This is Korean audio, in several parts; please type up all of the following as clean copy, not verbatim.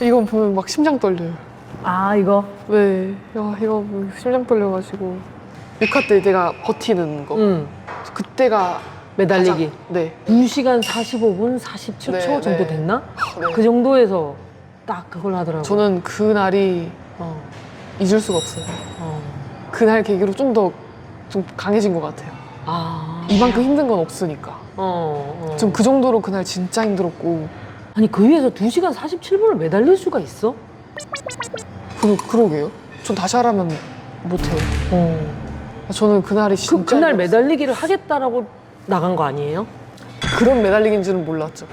이거 보면 막 심장 떨려요. 아, 이거? 네. 야, 이거 보면 심장 떨려가지고 6화 때 내가 버티는 거. 그때가 매달리기. 가장, 네. 2시간 45분 47초 네, 정도 네. 됐나? 네. 그 정도에서 딱 그걸 하더라고요. 저는 그날이 어. 잊을 수가 없어요. 어. 그날 계기로 좀 더 좀 강해진 것 같아요. 아. 이만큼 힘든 건 없으니까. 좀 그 정도로 그날 진짜 힘들었고. 아니, 그 위에서 2시간 47분을 매달릴 수가 있어? 그러게요. 전 다시 하라면 못해요. 저는 그날이 진짜 그날 힘들었어요. 매달리기를 하겠다라고 나간 거 아니에요? 그런 매달리기인 줄은 몰랐죠.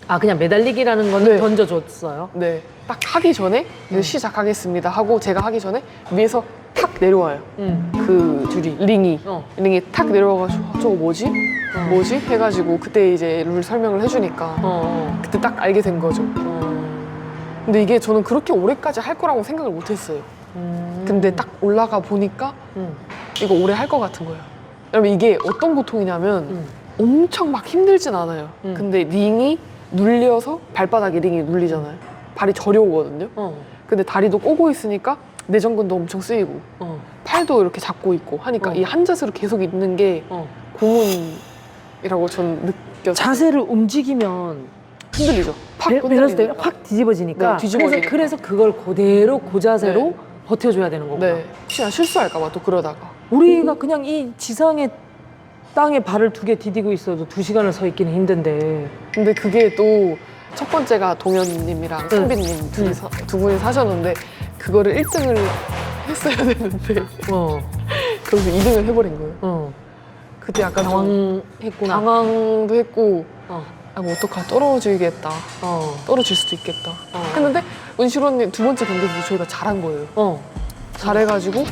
아, 그냥 매달리기라는 거는 네. 던져줬어요? 네. 딱 하기 전에 이제 시작하겠습니다 하고 제가 하기 전에 위에서 탁 내려와요. 그 줄이. 링이. 어. 링이 탁 내려와가지고 저거 뭐지? 뭐지? 해가지고 그때 이제 룰 설명을 해주니까 그때 딱 알게 된 거죠. 근데 이게 저는 그렇게 오래까지 할 거라고 생각을 못 했어요. 근데 딱 올라가 보니까 이거 오래 할 것 같은 거예요. 왜냐면 이게 어떤 고통이냐면 엄청 막 힘들진 않아요. 근데 링이 눌려서 발바닥에 링이 눌리잖아요. 발이 저려오거든요. 근데 다리도 꼬고 있으니까 내전근도 엄청 쓰이고 팔도 이렇게 잡고 있고 하니까 이 한 자세로 계속 있는 게 고문이라고 저는 느꼈어요. 자세를 움직이면 흔들리죠. 팍 내렸을 때 흔들리니까. 확 뒤집어지니까. 네, 뒤집어지니까. 그래서 그걸 그대로 그 자세로 네. 버텨줘야 되는 거구나. 네. 혹시나 실수할까 봐 또 그러다가. 우리가 그냥 이 지상의 땅에 발을 2개 디디고 있어도 2시간을 서 있기는 힘든데. 근데 그게 또 첫 번째가 동현님이랑 성빈님 두 분이 사셨는데 그거를 1등을 했어야 되는데 거기서 2등을 해버린 거예요. 그때 약간 좀 당황했구나. 당황도 했고 아, 뭐 어떡하 떨어지겠다. 떨어질 수도 있겠다. 했는데 은실 언니 두 번째 경기에서 저희가 잘한 거예요. 잘해가지고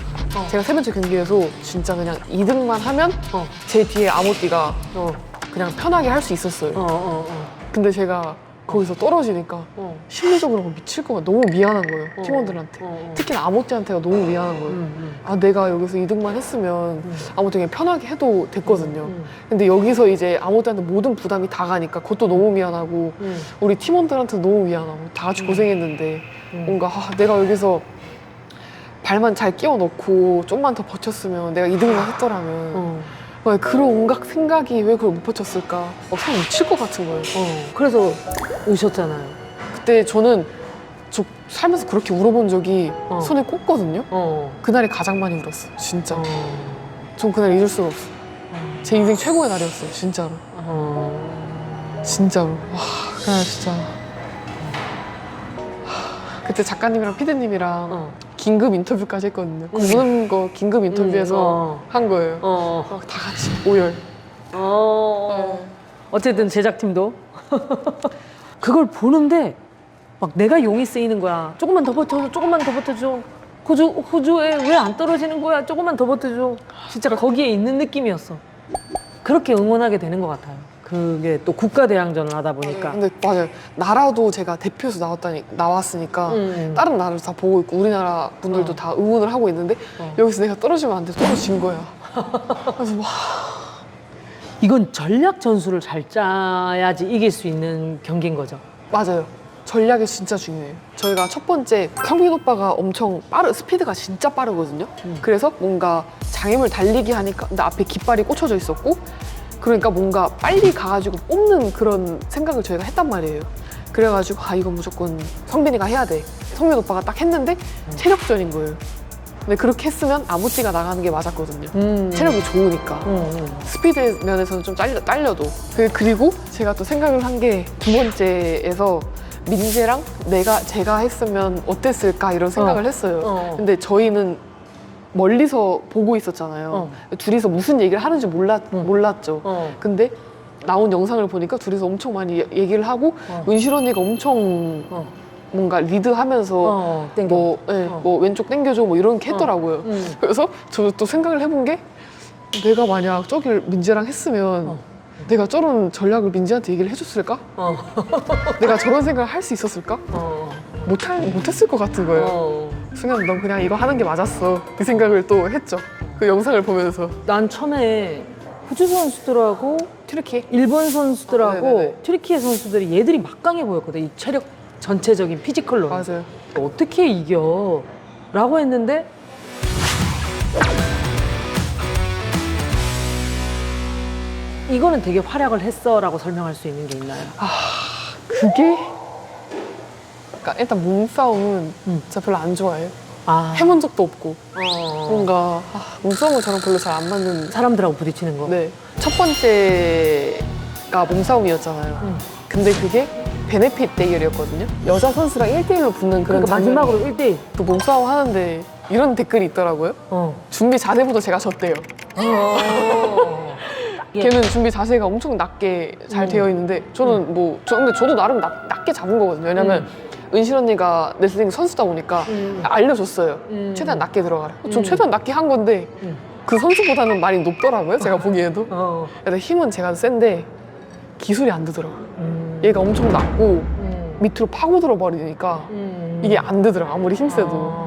제가 세 번째 경기에서 진짜 그냥 2등만 하면 제 뒤에 아모띠가 그냥 편하게 할 수 있었어요. 근데 제가 거기서 떨어지니까 심리적으로 미칠 것 같아. 너무 미안한 거예요. 팀원들한테. 특히 아모띠한테가 너무 미안한 거예요. 아, 내가 여기서 2등만 했으면 아모띠 그냥 편하게 해도 됐거든요. 근데 여기서 이제 아모띠한테 모든 부담이 다 가니까 그것도 너무 미안하고 우리 팀원들한테 너무 미안하고 다 같이 고생했는데 뭔가 내가 여기서 발만 잘 끼워 넣고 좀만 더 버텼으면 내가 2등만 했더라면 그런 온갖 생각이 왜 그걸 못 버텼을까 사람 미칠 것 같은 거예요. 그래서 우셨잖아요. 그때 저는 저 살면서 그렇게 울어본 적이 손에 꼽거든요. 그날이 가장 많이 울었어요. 진짜. 전 그날 잊을 수가 없어요. 제 인생 최고의 날이었어요. 진짜로. 진짜로. 와, 그날 진짜. 그때 작가님이랑 피디님이랑 긴급 인터뷰까지 했거든요. 우는 거 긴급 인터뷰에서 한 거예요. 막 다 같이 오열. 어쨌든 제작팀도 그걸 보는데 막 내가 용이 쓰이는 거야. 조금만 더 버텨줘, 조금만 더 버텨줘. 호주에 왜 안 떨어지는 거야? 조금만 더 버텨줘. 진짜 거기에 있는 느낌이었어. 그렇게 응원하게 되는 것 같아요. 그게 또 국가대항전을 하다 보니까. 근데 맞아요. 나라도 제가 대표에서 나왔으니까 다른 나라도 다 보고 있고 우리나라 분들도 다 응원을 하고 있는데 여기서 내가 떨어지면 안 돼. 떨어진 거야. 그래서 와. 이건 전략 전술을 잘 짜야지 이길 수 있는 경기인 거죠. 맞아요. 전략이 진짜 중요해요. 저희가 첫 번째 성빈 오빠가 엄청 스피드가 진짜 빠르거든요. 그래서 뭔가 장애물 달리기 하니까 근데 앞에 깃발이 꽂혀져 있었고 그러니까 뭔가 빨리 가가지고 뽑는 그런 생각을 저희가 했단 말이에요. 그래가지고 이건 무조건 성빈이가 해야 돼. 성빈 오빠가 딱 했는데 체력전인 거예요. 근데 그렇게 했으면 아무띠가 나가는 게 맞았거든요. 체력이 좋으니까. 스피드 면에서는 좀 딸려도. 그리고 제가 또 생각을 한 게 두 번째에서 민재랑 제가 했으면 어땠을까 이런 생각을 했어요. 근데 저희는 멀리서 보고 있었잖아요. 둘이서 무슨 얘기를 하는지 몰랐죠. 근데 나온 영상을 보니까 둘이서 엄청 많이 얘기를 하고 은실 언니가 엄청 뭔가 리드하면서 뭐 왼쪽 당겨줘 뭐 이런 게 했더라고요. 그래서 저도 또 생각을 해본 게 내가 만약 저길 민재랑 했으면 내가 저런 전략을 민재한테 얘기를 해줬을까? 내가 저런 생각을 할 수 있었을까? 못했을 것 같은 거예요. 순간 넌 그냥 이거 하는 게 맞았어. 그 생각을 또 했죠. 그 영상을 보면서. 난 처음에 호주 선수들하고 튀르키? 일본 선수들하고 네네네. 튀르키예 선수들이 얘들이 막강해 보였거든. 이 체력 전체적인 피지컬로 맞아요. 어떻게 이겨? 라고 했는데 이거는 되게 활약을 했어 라고 설명할 수 있는 게 있나요? 그게 그러니까 일단 몸싸움은 음. 진짜 별로 안 좋아해요. 아, 해본 적도 없고 어. 뭔가 몸싸움은 저랑 별로 잘 안 맞는. 사람들하고 부딪히는 거. 네. 첫 번째가 몸싸움이었잖아요. 근데 그게 베네핏 대결이었거든요. 여자 선수랑 1대1로 붙는 그런 그러니까 장면이 마지막으로 1대1. 또 몸싸움 하는데 이런 댓글이 있더라고요. 준비 자세부터 제가 졌대요. 예. 걔는 준비 자세가 엄청 낮게 잘 되어 있는데 저는 근데 저도 나름 낮게 잡은 거거든요. 왜냐면 은실 언니가 레슬링 선수다 보니까 알려줬어요. 최대한 낮게 들어가라. 전 최대한 낮게 한 건데 그 선수보다는 많이 높더라고요. 제가 보기에도. 그래서 힘은 제가 센데 기술이 안 되더라고요. 얘가 엄청 낮고 밑으로 파고들어 버리니까 이게 안 되더라고요. 아무리 힘세도.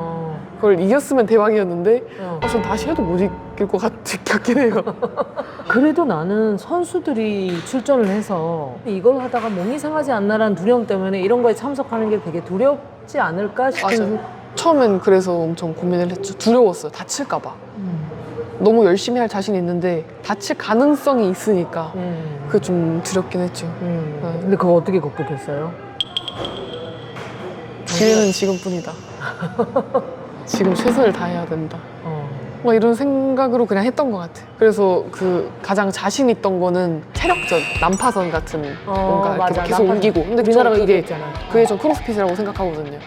그걸 이겼으면 대박이었는데 전 다시 해도 못 이길 것 같긴 해요. 그래도 나는 선수들이 출전을 해서 이걸 하다가 몸이 상하지 않나라는 두려움 때문에 이런 거에 참석하는 게 되게 두렵지 않을까 싶은. 맞아요. 처음엔 그래서 엄청 고민을 했죠. 두려웠어요. 다칠까 봐. 너무 열심히 할 자신이 있는데 다칠 가능성이 있으니까 그게 좀 두렵긴 했죠. 근데 그거 어떻게 극복했어요? 기회는 지금뿐이다. 지금 최선을 다해야 된다. 뭐 이런 생각으로 그냥 했던 것 같아요. 그래서 그 가장 자신 있던 거는 체력전, 난파선 같은 뭔가 이렇게 맞아. 계속 옮기고. 근데 우리나라가 저는 그게 있잖아. 그게 전 크로스핏이라고 생각하거든요.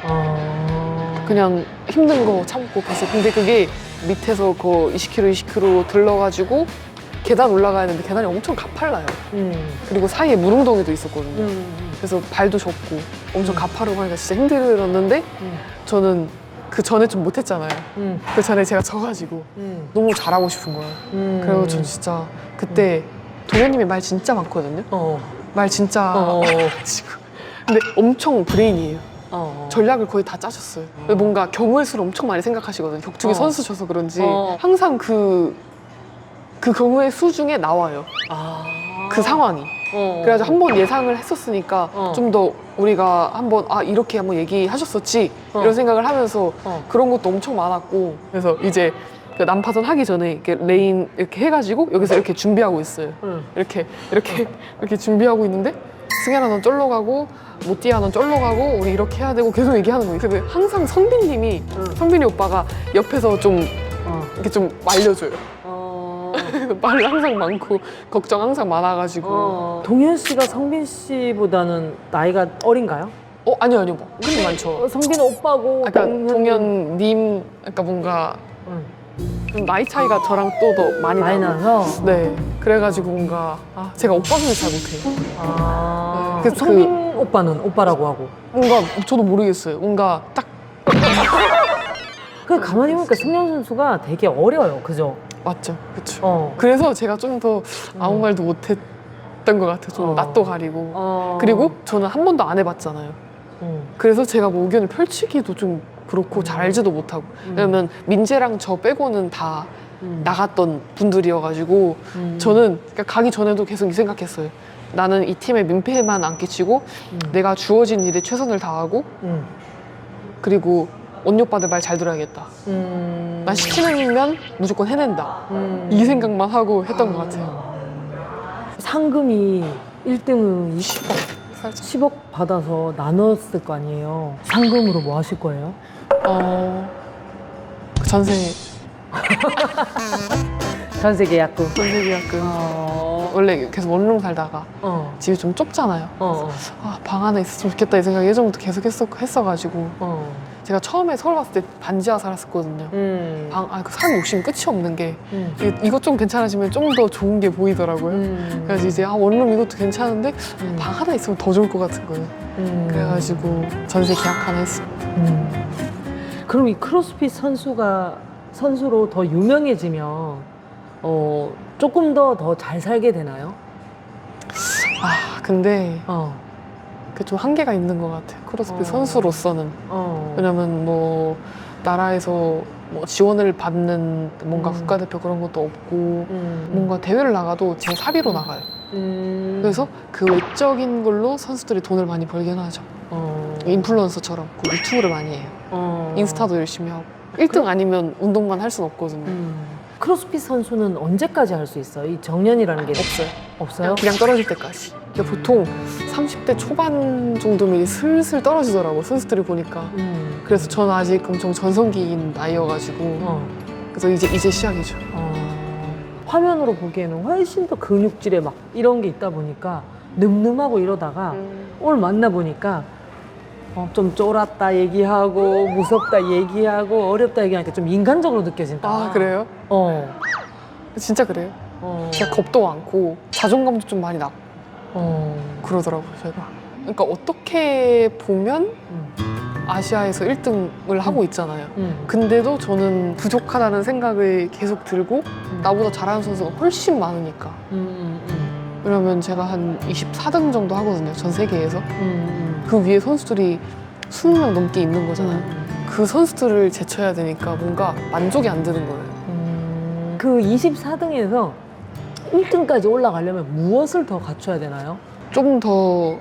그냥 힘든 거 참고 계속. 근데 그게 밑에서 그 20kg, 20kg 들러가지고 계단 올라가야 되는데 계단이 엄청 가팔라요. 그리고 사이에 물웅덩이도 있었거든요. 그래서 발도 좁고 엄청 가파르고 하니까 진짜 힘들었는데 저는 그 전에 좀 못했잖아요. 그 전에 제가 져가지고 너무 잘하고 싶은 거예요. 그리고 전 진짜 그때 도련님이 말 진짜 많거든요. 말 진짜 지고 근데 엄청 브레인이에요. 전략을 거의 다 짜셨어요. 뭔가 경우의 수를 엄청 많이 생각하시거든요. 격투기 선수셔서 그런지 항상 그 경우의 수 중에 나와요. 그 상황이. 그래가지고 한번 예상을 했었으니까 좀 더 우리가 한번 이렇게 한번 얘기하셨었지 이런 생각을 하면서 그런 것도 엄청 많았고 그래서 이제 그 난파선 하기 전에 이렇게 레인 이렇게 해가지고 여기서 이렇게 준비하고 있어요. 이렇게 준비하고 있는데 승현아 넌 쫄러 가고 모띠야 넌 쫄러 가고 우리 이렇게 해야 되고 계속 얘기하는 거예요. 근데 항상 성빈님이 성빈이 오빠가 옆에서 좀 이렇게 좀 말려줘요. 말 항상 많고 걱정 항상 많아가지고. 동현 씨가 성빈 씨보다는 나이가 어린가요? 아니요 뭐 그렇게 많죠. 성빈 오빠고 아까 동현님 그러니까 뭔가 좀 나이 차이가 저랑 또 더 많이 나서. 네 그래가지고 뭔가 제가 오빠 소리 잘 못해요. 네, 그래서 성빈 오빠는 오빠라고 하고. 뭔가 저도 모르겠어요. 뭔가 딱 가만히 보니까 승현 선수가 되게 어려요, 그죠? 맞죠, 그렇죠. 그래서 제가 좀 더 아무 말도 못했던 것 같아요. 좀 낯도 가리고. 그리고 저는 한 번도 안 해봤잖아요. 그래서 제가 뭐 의견을 펼치기도 좀 그렇고 잘 알지도 못하고. 왜냐면 민재랑 저 빼고는 다 나갔던 분들이어가지고 저는 그러니까 가기 전에도 계속 이 생각했어요. 나는 이 팀에 민폐만 안 끼치고 내가 주어진 일에 최선을 다하고 그리고 언니 오빠들 말 잘 들어야겠다. 난 시키면 무조건 해낸다. 이 생각만 하고 했던 것 같아요. 상금이 1등은 10억. 10억 받아서 나눴을 거 아니에요. 상금으로 뭐 하실 거예요? 전세 계약금. 전세 계약금. 원래 계속 원룸 살다가 집이 좀 좁잖아요. 방 하나 있었으면 좋겠다 이 생각 예전부터 계속 했어가지고 제가 처음에 서울 왔을 때 반지하 살았었거든요. 그 사람 욕심이 끝이 없는 게 이것 좀 괜찮아지면 좀 더 좋은 게 보이더라고요. 그래서 이제 원룸 이것도 괜찮은데 방 하나 있으면 더 좋을 것 같은 거예요. 그래가지고 전세 계약 하나 했어요. 그럼 이 크로스핏 선수로 더 유명해지면 조금 더 잘 살게 되나요? 근데 그게 좀 한계가 있는 것 같아요. 크로스핏 선수로서는. 왜냐면 뭐 나라에서 뭐 지원을 받는 뭔가 국가대표 그런 것도 없고 뭔가 대회를 나가도 제 사비로 나가요. 그래서 그 외적인 걸로 선수들이 돈을 많이 벌긴 하죠. 인플루언서처럼 그 유튜브를 많이 해요. 인스타도 열심히 하고 1등 아니면 운동만 할 수는 없거든요. 크로스핏 선수는 언제까지 할 수 있어요? 이 정년이라는 게 없어요. 없어요? 그냥 떨어질 때까지. 그러니까 보통 30대 초반 정도면 슬슬 떨어지더라고, 선수들이 보니까. 그래서 저는 아직 엄청 전성기인 나이여가지고 그래서 이제 시작이죠. 화면으로 보기에는 훨씬 더 근육질에 막 이런 게 있다 보니까 늠름하고 이러다가 오늘 만나보니까 좀 쫄았다 얘기하고 무섭다 얘기하고 어렵다 얘기하니까 좀 인간적으로 느껴진다. 아, 그래요? 진짜 그래요. 제가 겁도 많고 자존감도 좀 많이 낮고 그러더라고요, 제가. 그러니까 어떻게 보면 아시아에서 1등을 하고 있잖아요. 근데도 저는 부족하다는 생각을 계속 들고 나보다 잘하는 선수가 훨씬 많으니까. 왜냐면 제가 한 24등 정도 하거든요, 전 세계에서. 그 위에 선수들이 20명 넘게 있는 거잖아요. 그 선수들을 제쳐야 되니까 뭔가 만족이 안 드는 거예요. 그 24등에서 1등까지 올라가려면 무엇을 더 갖춰야 되나요? 좀 더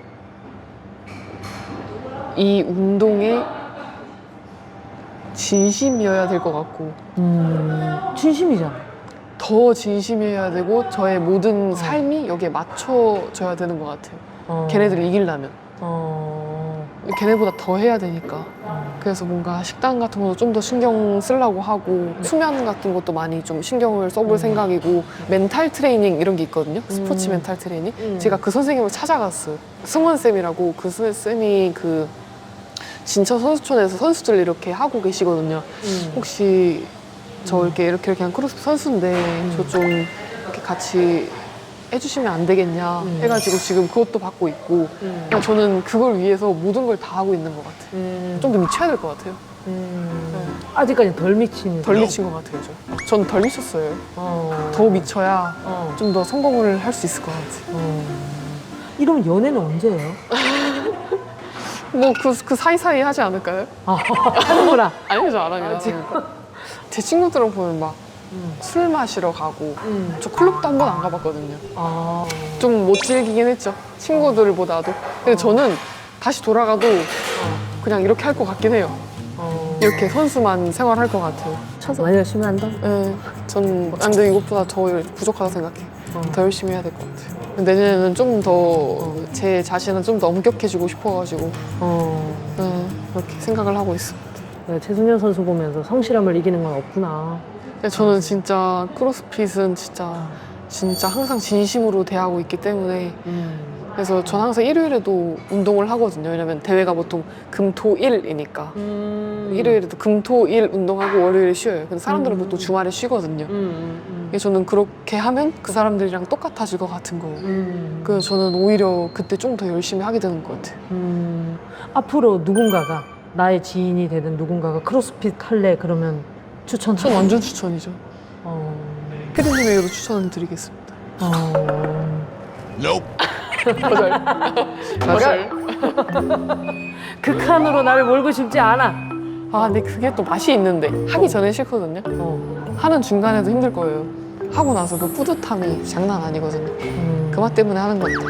이 운동에 진심이어야 될 것 같고 진심이잖아. 더 진심이어야 되고 저의 모든 삶이 여기에 맞춰져야 되는 것 같아요. 걔네들을 이기려면 걔네보다 더 해야 되니까. 그래서 뭔가 식단 같은 것도 좀 더 신경 쓰려고 하고 수면 같은 것도 많이 좀 신경을 써볼 생각이고 멘탈 트레이닝 이런 게 있거든요. 스포츠 멘탈 트레이닝. 제가 그 선생님을 찾아갔어요. 승원 쌤이라고. 그 쌤이 그 진천 선수촌에서 선수들 이렇게 하고 계시거든요. 혹시 저 이렇게 한 크로스핏 선수인데 저 좀 이렇게 같이 해주시면 안 되겠냐 해가지고 지금 그것도 받고 있고 그냥 저는 그걸 위해서 모든 걸 다 하고 있는 것 같아요. 좀 더 미쳐야 될 것 같아요. 아직까지는 덜 미치는. 덜 미친 것 같아요, 저. 전 덜 미쳤어요. 더 미쳐야 좀 더 성공을 할 수 있을 것 같아요. 이러면 연애는 언제예요? 뭐 그 사이사이 하지 않을까요? 하는구나. 아니요, 저 안 합니다. 제 친구들은 보면 막 술 마시러 가고 저 클럽도 한 번 안 가봤거든요. 좀 못 즐기긴 했죠, 친구들보다도. 근데 저는 다시 돌아가도 그냥 이렇게 할 것 같긴 해요. 이렇게 선수만 생활할 것 같아요. 많이 열심히 한다? 네, 전 근데 이것보다 더 부족하다고 생각해요. 더 열심히 해야 될 것 같아요. 내년에는 좀 더 제 자신은 좀 더 엄격해지고 싶어가지고 그렇게 생각을 하고 있습니다. 최승현 선수 보면서 성실함을 이기는 건 없구나. 근데 저는 진짜 크로스핏은 진짜 항상 진심으로 대하고 있기 때문에 그래서 전 항상 일요일에도 운동을 하거든요. 왜냐면 대회가 보통 금, 토, 일이니까 일요일에도 금, 토, 일 운동하고 월요일에 쉬어요. 근데 사람들은 보통 주말에 쉬거든요. 그래서 저는 그렇게 하면 그 사람들이랑 똑같아질 것 같은 거예요. 그래서 저는 오히려 그때 좀 더 열심히 하게 되는 것 같아요. 앞으로 누군가가 나의 지인이 되든 누군가가 크로스핏 할래 그러면 추천? 전 완전 추천이죠. 피디님에게도 추천을 드리겠습니다. 맞아요. 극한으로 나를 몰고 싶지 않아. 근데 그게 또 맛이 있는데 하기 전에 싫거든요. 하는 중간에도 힘들 거예요. 하고 나서 그 뿌듯함이 장난 아니거든요. 그 맛 때문에 하는 것 같아요.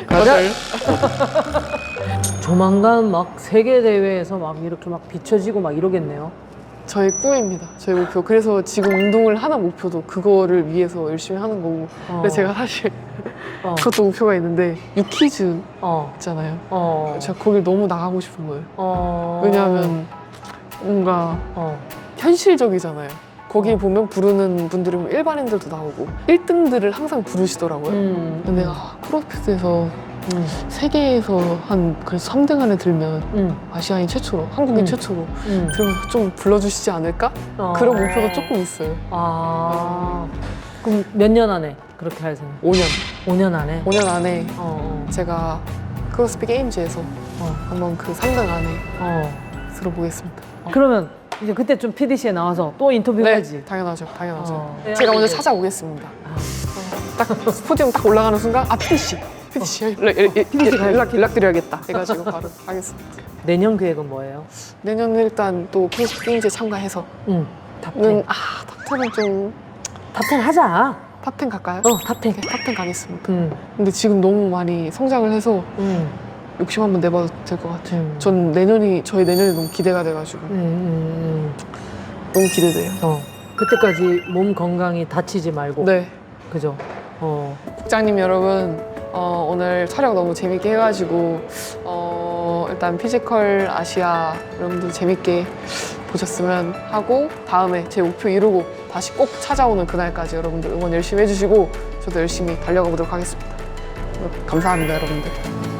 맞아요. 조만간 막 세계 대회에서 막 이렇게 막 비춰지고 막 이러겠네요. 저의 꿈입니다. 저의 목표. 그래서 지금 운동을 하는 목표도 그거를 위해서 열심히 하는 거고. 근데 제가 사실 그것도 목표가 있는데 유키즈 있잖아요. 제가 거길 너무 나가고 싶은 거예요. 왜냐하면 뭔가 현실적이잖아요. 거기 보면 부르는 분들이 일반인들도 나오고 1등들을 항상 부르시더라고요. 근데 크로스핏에서 세계에서 그래서 3등 안에 들면 아시아인 최초로, 한국인 최초로 들으면 좀 불러주시지 않을까? 그런 목표가 조금 있어요. 그럼 몇 년 안에 그렇게 할 생각? 5년. 5년 안에? 5년 안에 제가 크로스핏 게임즈에서 한번 그 3등 안에 들어보겠습니다. 그러면 이제 그때 좀 PDC에 나와서 또 인터뷰해야지. 네, 당연하죠. 제가 먼저 찾아오겠습니다. 딱 포디움 딱 올라가는 순간 PDC 연락드려야겠다 해가지고 바로 하겠습니다. 내년 계획은 뭐예요? 내년은 일단 또 크로스핏 게임즈에 참가해서 탑10. 탑10은 좀 탑10 하자. 탑10 갈까요? 탑10. 탑10 가겠습니다. 근데 지금 너무 많이 성장을 해서 욕심 한번 내봐도 될 것 같아요. 전 저희 내년이 너무 기대가 돼가지고 너무 기대돼요. 그때까지 몸 건강히 다치지 말고. 네. 그죠? 국장님 여러분, 오늘 촬영 너무 재밌게 해가지고 일단 피지컬 아시아 여러분들 재밌게 보셨으면 하고 다음에 제 목표 이루고 다시 꼭 찾아오는 그날까지 여러분들 응원 열심히 해주시고 저도 열심히 달려가 보도록 하겠습니다. 감사합니다, 여러분들.